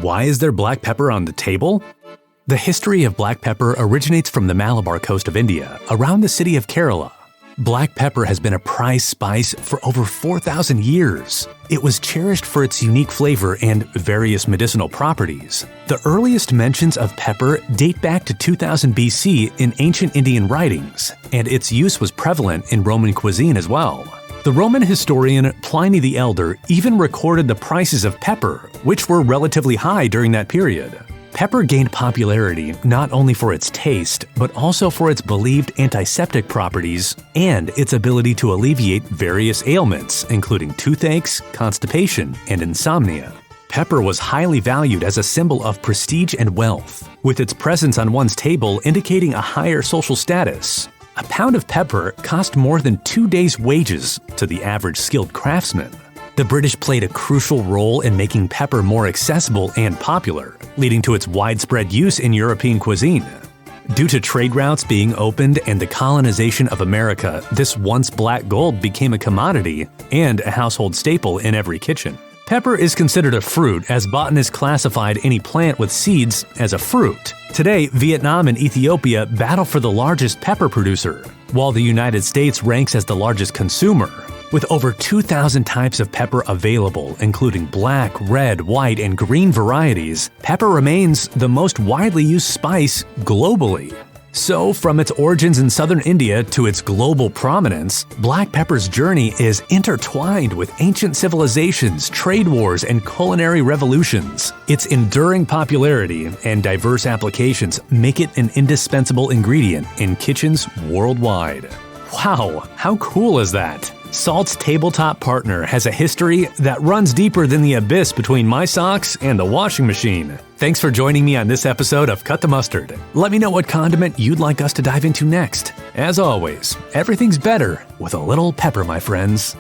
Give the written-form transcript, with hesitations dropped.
Why is there black pepper on the table? The history of black pepper originates from the Malabar coast of India, around the city of Kerala. Black pepper has been a prized spice for over 4,000 years. It was cherished for its unique flavor and various medicinal properties. The earliest mentions of pepper date back to 2000 BC in ancient Indian writings, and its use was prevalent in Roman cuisine as well. The Roman historian Pliny the Elder even recorded the prices of pepper, which were relatively high during that period. Pepper gained popularity not only for its taste, but also for its believed antiseptic properties and its ability to alleviate various ailments, including toothaches, constipation, and insomnia. Pepper was highly valued as a symbol of prestige and wealth, with its presence on one's table indicating a higher social status. A pound of pepper cost more than 2 days' wages to the average skilled craftsman. The British played a crucial role in making pepper more accessible and popular, leading to its widespread use in European cuisine. Due to trade routes being opened and the colonization of America, this once black gold became a commodity and a household staple in every kitchen. Pepper is considered a fruit, as botanists classified any plant with seeds as a fruit. Today, Vietnam and Ethiopia battle for the largest pepper producer, while the United States ranks as the largest consumer. With over 2,000 types of pepper available, including black, red, white, and green varieties, pepper remains the most widely used spice globally. So, from its origins in southern India to its global prominence, black pepper's journey is intertwined with ancient civilizations, trade wars, and culinary revolutions. Its enduring popularity and diverse applications make it an indispensable ingredient in kitchens worldwide. Wow, how cool is that? Salt's tabletop partner has a history that runs deeper than the abyss between my socks and the washing machine. Thanks for joining me on this episode of Cut the Mustard. Let me know what condiment you'd like us to dive into next. As always, everything's better with a little pepper, my friends.